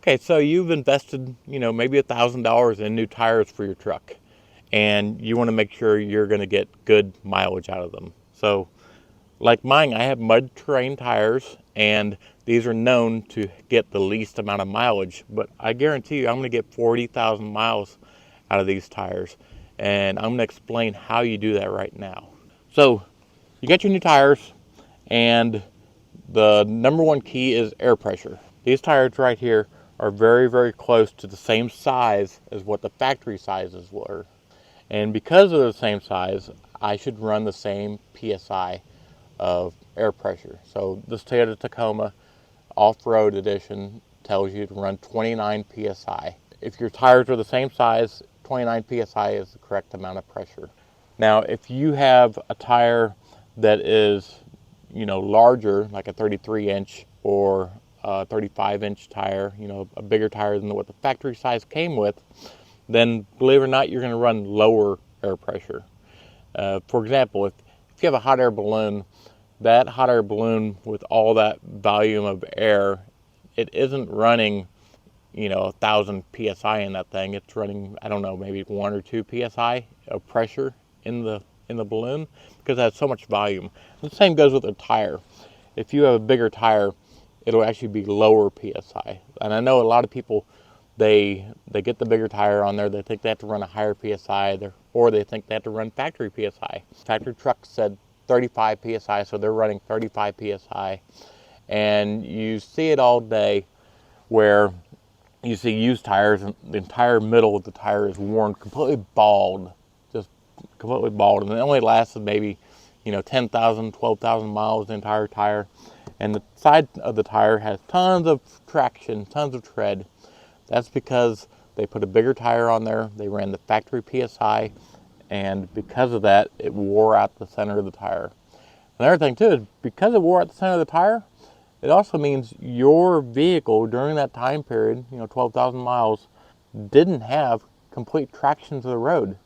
Okay, so you've invested, maybe $1,000 in new tires for your truck, and you want to make sure you're going to get good mileage out of them. So, like mine, I have mud terrain tires, and these are known to get the least amount of mileage, but I guarantee you I'm going to get 40,000 miles out of these tires, and I'm going to explain how you do that right now. So, you get your new tires, and the number one key is air pressure. These tires right here are very, very close to the same size as what the factory sizes were. And because they're the same size, I should run the same PSI of air pressure. So this Toyota Tacoma Off-Road Edition tells you to run 29 PSI. If your tires are the same size, 29 PSI is the correct amount of pressure. Now, if you have a tire that is, larger, like a 33 inch or a 35 inch tire, a bigger tire than what the factory size came with, then believe it or not, you're going to run lower air pressure. For example, if you have a hot air balloon, that hot air balloon with all that volume of air, it isn't running, 1,000 psi in that thing. It's running, I don't know, maybe 1 or 2 psi of pressure in the balloon because it has so much volume. And the same goes with a tire. If you have a bigger tire, it'll actually be lower psi. And I know a lot of people, they get the bigger tire on there. They think they have to run a higher psi, or they think they have to run factory psi. Factory truck said 35 psi, so they're running 35 psi. And you see it all day where you see used tires and the entire middle of the tire is worn completely bald, just completely bald, and it only lasted maybe 10,000, 12,000 miles, the entire tire. And the side of the tire has tons of traction, tons of tread. That's because they put a bigger tire on there, they ran the factory PSI, and because of that, it wore out the center of the tire. Another thing too is because it wore out the center of the tire, it also means your vehicle during that time period, 12,000 miles, didn't have complete traction to the road.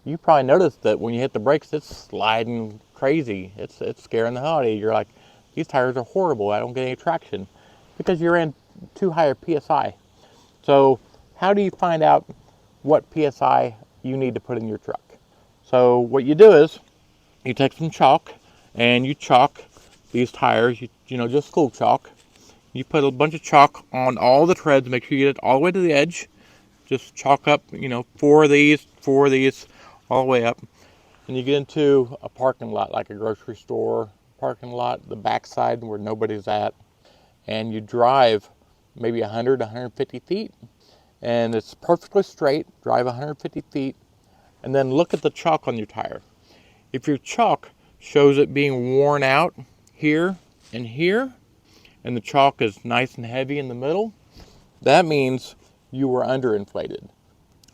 You probably noticed that when you hit the brakes, it's sliding crazy. It's scaring the hell out of you. You're like, these tires are horrible. I don't get any traction because you ran too high a PSI. So how do you find out what PSI you need to put in your truck? So what you do is you take some chalk and you chalk these tires, just school chalk. You put a bunch of chalk on all the treads, make sure you get it all the way to the edge. Just chalk up, 4 of these, all the way up. And you get into a parking lot, like a grocery store parking lot, the backside where nobody's at. And you drive maybe 100, 150 feet. And it's perfectly straight, drive 150 feet. And then look at the chalk on your tire. If your chalk shows it being worn out here and here, and the chalk is nice and heavy in the middle, that means you were underinflated.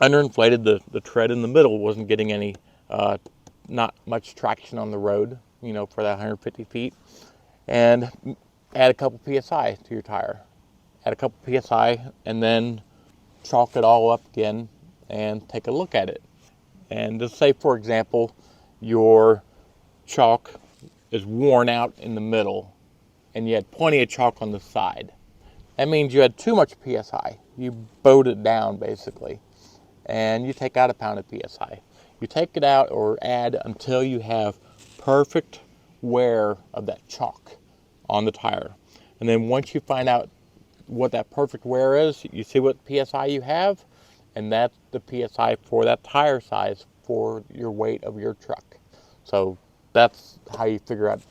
Underinflated, the tread in the middle wasn't getting any, not much traction on the road, for that 150 feet. And add a couple PSI to your tire. Add a couple PSI and then chalk it all up again and take a look at it. And just say, for example, your chalk is worn out in the middle and you had plenty of chalk on the side. That means you had too much PSI. You bowed it down basically. And you take out a pound of PSI. You take it out or add until you have perfect wear of that chalk on the tire. And then once you find out what that perfect wear is, you see what PSI you have, and that's the PSI for that tire size for your weight of your truck. So that's how you figure out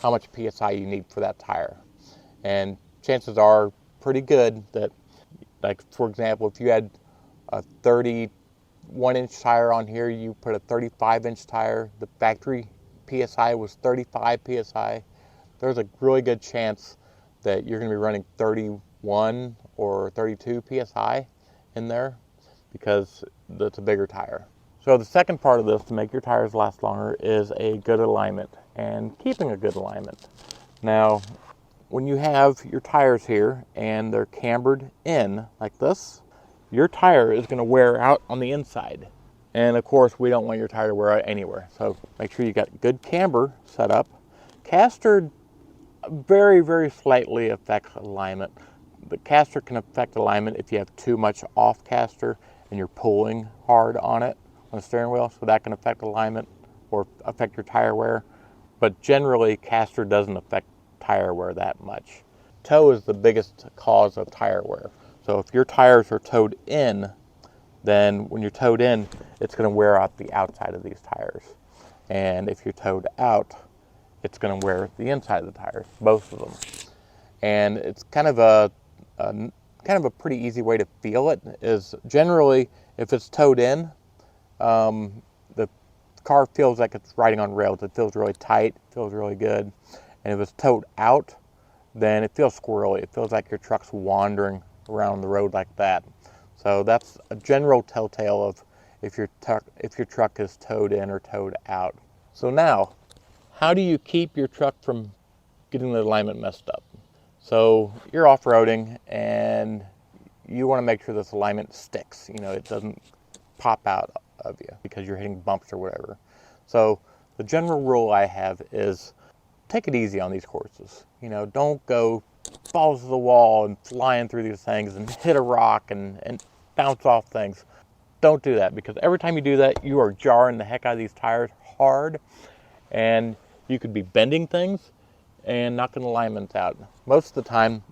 how much PSI you need for that tire. And chances are pretty good that, like for example, if you had a 31-inch tire on here, you put a 35-inch tire, the factory PSI was 35 PSI, there's a really good chance that you're going to be running 31 or 32 PSI in there because it's a bigger tire. So the second part of this to make your tires last longer is a good alignment and keeping a good alignment. Now, when you have your tires here and they're cambered in like this, your tire is going to wear out on the inside. And of course, we don't want your tire to wear out anywhere. So make sure you got good camber set up. Caster very, very slightly affects alignment. the caster can affect alignment if you have too much off caster and you're pulling hard on it on the steering wheel, so that can affect alignment or affect your tire wear. But generally, caster doesn't affect tire wear that much. Toe is the biggest cause of tire wear. So if your tires are towed in, then when you're towed in, it's going to wear out the outside of these tires. And if you're towed out, it's going to wear the inside of the tires, both of them. And it's kind of a pretty easy way to feel it is generally if it's towed in, the car feels like it's riding on rails. It feels really tight, feels really good. And if it's towed out, then it feels squirrely. It feels like your truck's wandering around the road like that. So that's a general telltale of if your truck is towed in or towed out. So now, how do you keep your truck from getting the alignment messed up? So you're off-roading and you want to make sure this alignment sticks. You know, it doesn't pop out of you because you're hitting bumps or whatever. So the general rule I have is take it easy on these courses. You know, don't go balls to the wall and flying through these things and hit a rock and bounce off things. Don't do that, because every time you do that, you are jarring the heck out of these tires hard, and you could be bending things and knocking alignments out. Most of the time,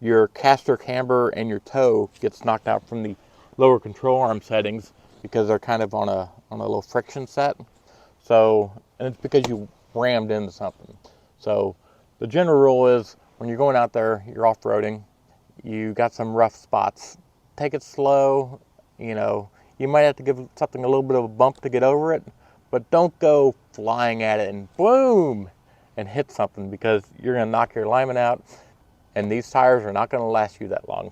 your caster camber and your toe gets knocked out from the lower control arm settings because they're kind of on a little friction set. So, and it's because you rammed into something. So the general rule is when you're going out there, you're off-roading, you got some rough spots, take it slow. You know, you might have to give something a little bit of a bump to get over it, but don't go flying at it and boom and hit something, because you're going to knock your alignment out, and these tires are not going to last you that long.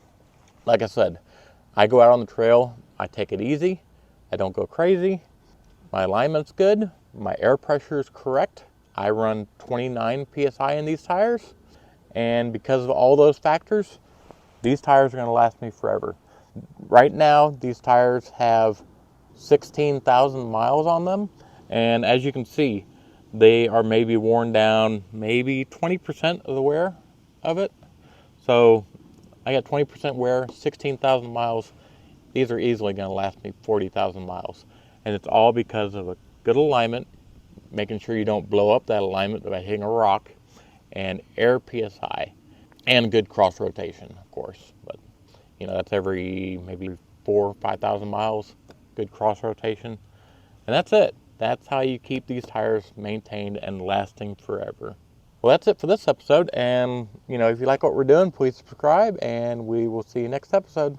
Like I said, I go out on the trail, I take it easy, I don't go crazy, my alignment's good, my air pressure is correct, I run 29 PSI in these tires, and because of all those factors, these tires are going to last me forever. Right now, these tires have 16,000 miles on them, and as you can see, they are maybe worn down maybe 20% of the wear of it. So I got 20% wear, 16,000 miles. These are easily going to last me 40,000 miles, and it's all because of a good alignment, making sure you don't blow up that alignment by hitting a rock, and air PSI, and good cross rotation, of course. But you know, that's every maybe 4,000 or 5,000 miles, good cross rotation, and that's it. That's how you keep these tires maintained and lasting forever. Well, that's it for this episode, and you know, if you like what we're doing, please subscribe, and we will see you next episode.